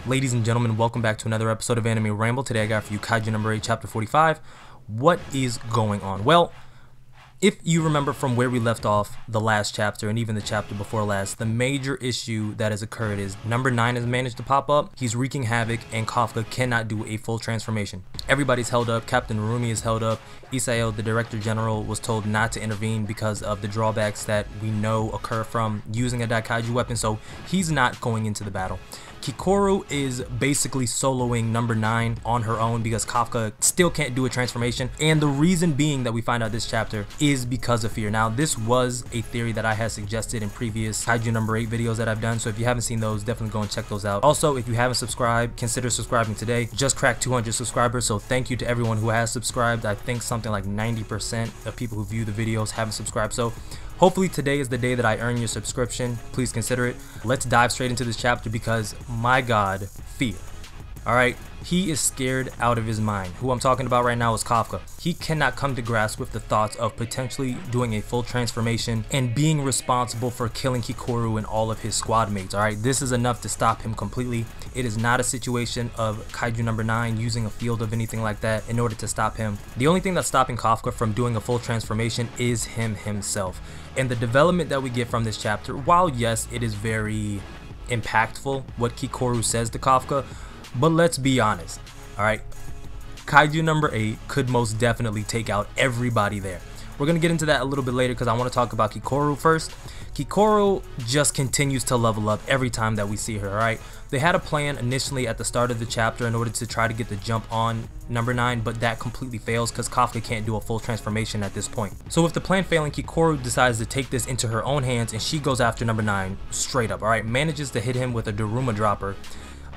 Ladies and gentlemen, welcome back to another episode of Anime Ramble. Today I got for you Kaiju number 8, chapter 45. What is going on? Well, if you remember from where we left off the last chapter and even the chapter before last, the major issue that has occurred is number 9 has managed to pop up. He's wreaking havoc and Kafka cannot do a full transformation. Everybody's held up. Captain Narumi is held up. Isayo, the Director General, was told not to intervene because of the drawbacks that we know occur from using a Daikaiju weapon, so he's not going into the battle. Kikoru is basically soloing number 9 on her own because Kafka still can't do a transformation, and the reason being that we find out this chapter is because of fear. Now, this was a theory that I had suggested in previous Kaiju number 8 videos that I've done, so if you haven't seen those, definitely go and check those out. Also, if you haven't subscribed, consider subscribing today. Just cracked 200 subscribers, so thank you to everyone who has subscribed. I think something like 90% of people who view the videos haven't subscribed, so hopefully today is the day that I earn your subscription. Please consider it. Let's dive straight into this chapter because, my God, fear. Alright, he is scared out of his mind. Who I'm talking about right now is Kafka. He cannot come to grasp with the thoughts of potentially doing a full transformation and being responsible for killing Kikoru and all of his squad mates. Alright, this is enough to stop him completely. It is not a situation of Kaiju number 9 using a field of anything like that in order to stop him. The only thing that's stopping Kafka from doing a full transformation is himself. And the development that we get from this chapter, while yes, it is very impactful what Kikoru says to Kafka, but let's be honest, alright? Kaiju number 8 could most definitely take out everybody there. We're going to get into that a little bit later because I want to talk about Kikoru first. Kikoru just continues to level up every time that we see her, alright? They had a plan initially at the start of the chapter in order to try to get the jump on number 9, but that completely fails because Kafka can't do a full transformation at this point. So with the plan failing, Kikoru decides to take this into her own hands and she goes after number 9 straight up, alright? Manages to hit him with a Daruma dropper.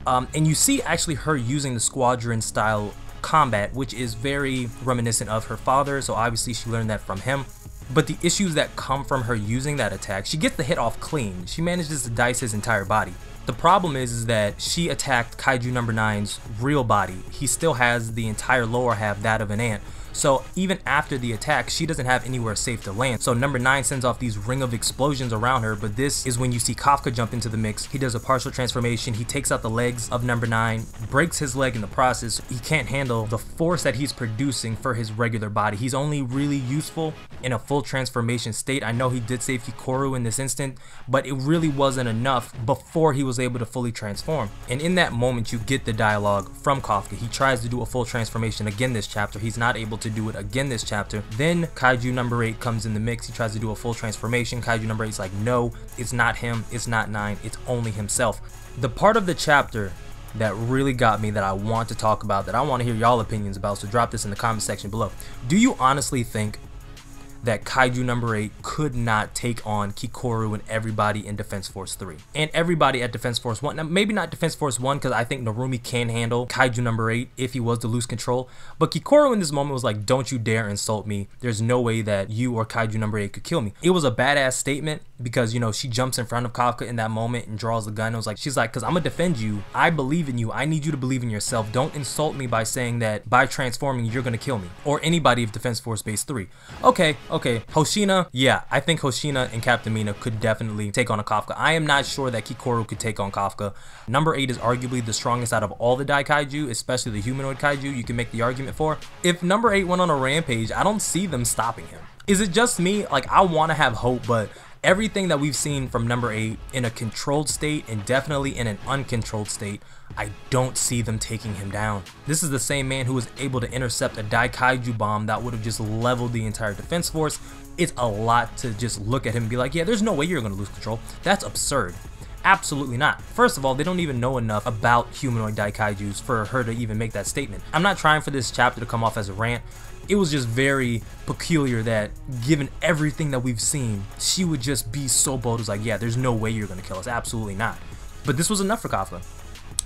And you see actually her using the squadron style combat, which is very reminiscent of her father, so obviously she learned that from him. But the issues that come from her using that attack, she gets the hit off clean. She manages to dice his entire body. The problem is that she attacked Kaiju number 9's real body. He still has the entire lower half, that of an ant. So even after the attack, she doesn't have anywhere safe to land. So number 9 sends off these ring of explosions around her, but this is when you see Kafka jump into the mix. He does a partial transformation. He takes out the legs of number 9, breaks his leg in the process. He can't handle the force that he's producing for his regular body. He's only really useful in a full transformation state. I know he did save Kikoru in this instant, but it really wasn't enough before he was able to fully transform. And in that moment, you get the dialogue from Kafka. He tries to do a full transformation again this chapter. He's not able to do it again this chapter. Then Kaiju number 8 comes in the mix. He tries to do a full transformation. Kaiju number 8 is like, no, it's not him, it's not 9, it's only himself. The part of the chapter that really got me, that I want to talk about, that I want to hear y'all opinions about, so drop this in the comment section below. Do you honestly think that Kaiju number 8 could not take on Kikoru and everybody in Defense Force 3 and everybody at Defense Force 1? Now, maybe not Defense Force 1 because I think Narumi can handle Kaiju number 8 if he was to lose control, but Kikoru in this moment was like, don't you dare insult me. There's no way that you or Kaiju number 8 could kill me. It was a badass statement because, you know, she jumps in front of Kafka in that moment and draws the gun and was like, she's like, because I'm gonna defend you. I believe in you. I need you to believe in yourself. Don't insult me by saying that by transforming you're gonna kill me or anybody of Defense Force Base 3. Okay, Hoshina, yeah, I think Hoshina and Captain Mina could definitely take on a Kafka. I am not sure that Kikoru could take on Kafka. Number 8 is arguably the strongest out of all the Daikaiju, especially the humanoid Kaiju. You can make the argument for. If number 8 went on a rampage, I don't see them stopping him. Is it just me? Like, I want to have hope, but everything that we've seen from number 8 in a controlled state and definitely in an uncontrolled state, I don't see them taking him down. This is the same man who was able to intercept a Daikaiju bomb that would have just leveled the entire defense force. It's a lot to just look at him and be like, yeah, there's no way you're going to lose control. That's absurd. Absolutely not. First of all, they don't even know enough about humanoid Daikaijus for her to even make that statement. I'm not trying for this chapter to come off as a rant. It was just very peculiar that, given everything that we've seen, she would just be so bold. It was like, yeah, there's no way you're going to kill us. Absolutely not. But this was enough for Kafka.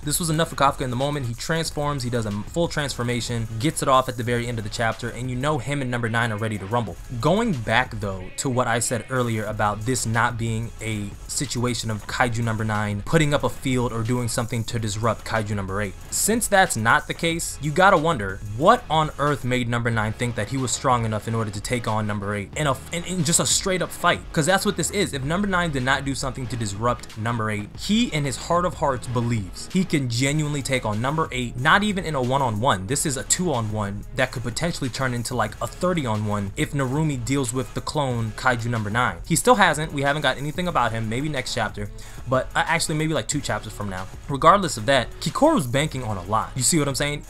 This was enough for Kafka in the moment. He transforms, he does a full transformation, gets it off at the very end of the chapter, and you know him and number 9 are ready to rumble. Going back though to what I said earlier about this not being a situation of Kaiju number 9 putting up a field or doing something to disrupt Kaiju number 8. Since that's not the case, you gotta wonder what on earth made number 9 think that he was strong enough in order to take on number 8 in just a straight up fight, because that's what this is. If number 9 did not do something to disrupt number 8, he in his heart of hearts believes he can genuinely take on number 8, not even in a 1-on-1. This is a 2-on-1 that could potentially turn into like a 30-on-1 if Narumi deals with the clone Kaiju number 9. He still hasn't. We haven't got anything about him. Maybe next chapter, but actually maybe like 2 chapters from now. Regardless of that, Kikoru's banking on a lot. You see what I'm saying?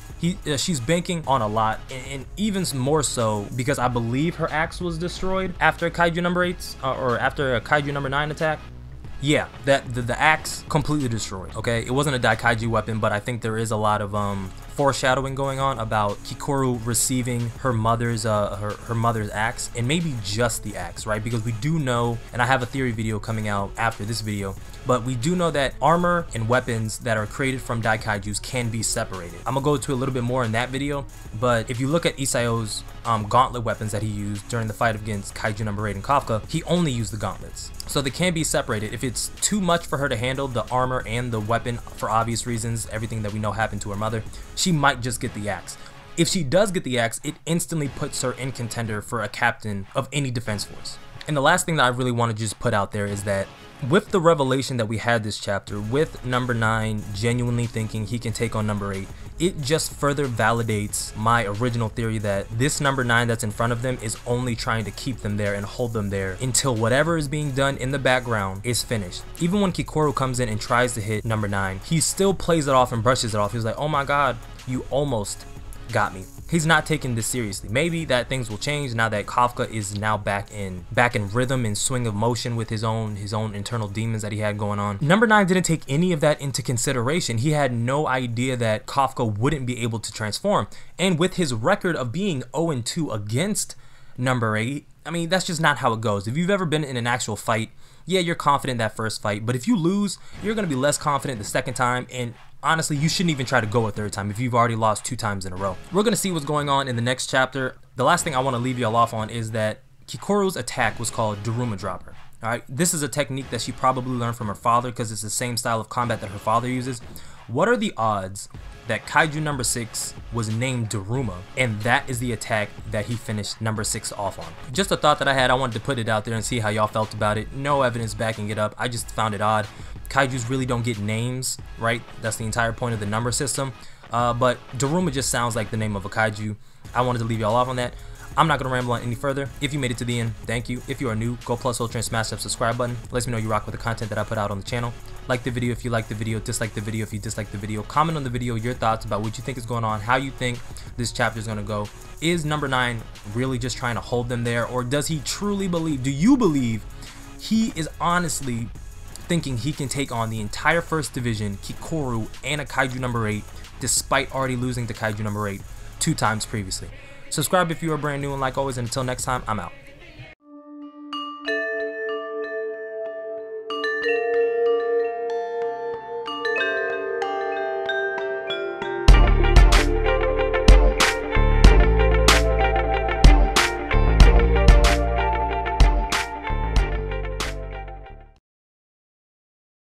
She's banking on a lot, and even more so because I believe her axe was destroyed after Kaiju number 8's or after a Kaiju number 9 attack. Yeah, that the axe completely destroyed. Okay, it wasn't a Daikaiju weapon, but I think there is a lot of foreshadowing going on about Kikoru receiving her mother's her mother's axe, and maybe just the axe, right? Because we do know, and I have a theory video coming out after this video, but we do know that armor and weapons that are created from Daikaijus can be separated. I'm gonna go to a little bit more in that video, but if you look at Isao's gauntlet weapons that he used during the fight against Kaiju number 8 and Kafka, he only used the gauntlets. So they can be separated. If it's too much for her to handle the armor and the weapon for obvious reasons, everything that we know happened to her mother, she might just get the axe. If she does get the axe, it instantly puts her in contender for a captain of any defense force. And the last thing that I really want to just put out there is that with the revelation that we had this chapter, with number 9 genuinely thinking he can take on number 8, it just further validates my original theory that this number 9 that's in front of them is only trying to keep them there and hold them there until whatever is being done in the background is finished. Even when Kikoru comes in and tries to hit number 9, he still plays it off and brushes it off. He's like, oh my god, you almost got me. He's not taking this seriously. Maybe that things will change now that Kafka is now back in rhythm and swing of motion with his own internal demons that he had going on. Number 9 didn't take any of that into consideration. He had no idea that Kafka wouldn't be able to transform. And with his record of being 0-2 against number 8, I mean, that's just not how it goes. If you've ever been in an actual fight, yeah, you're confident that first fight, but if you lose, you're going to be less confident the second time, and honestly, you shouldn't even try to go a third time if you've already lost 2 times in a row. We're going to see what's going on in the next chapter. The last thing I want to leave y'all off on is that Kikoru's attack was called Daruma Dropper. Alright, this is a technique that she probably learned from her father because it's the same style of combat that her father uses. What are the odds that Kaiju number 6 was named Daruma, and that is the attack that he finished number 6 off on? Just a thought that I had. I wanted to put it out there and see how y'all felt about it. No evidence backing it up. I just found it odd. Kaijus really don't get names, right? That's the entire point of the number system. But Daruma just sounds like the name of a Kaiju. I wanted to leave y'all off on that. I'm not going to ramble on any further. If you made it to the end, thank you. If you are new, go plus ultra and smash that subscribe button. Lets me know you rock with the content that I put out on the channel. Like the video if you like the video, dislike the video if you dislike the video. Comment on the video your thoughts about what you think is going on, how you think this chapter is going to go. Is number 9 really just trying to hold them there, or does he truly believe, do you believe he is honestly thinking he can take on the entire first division, Kikoru, and a Kaiju number 8, despite already losing to Kaiju number 8 2 times previously? Subscribe if you are brand new, and like always, and until next time, I'm out.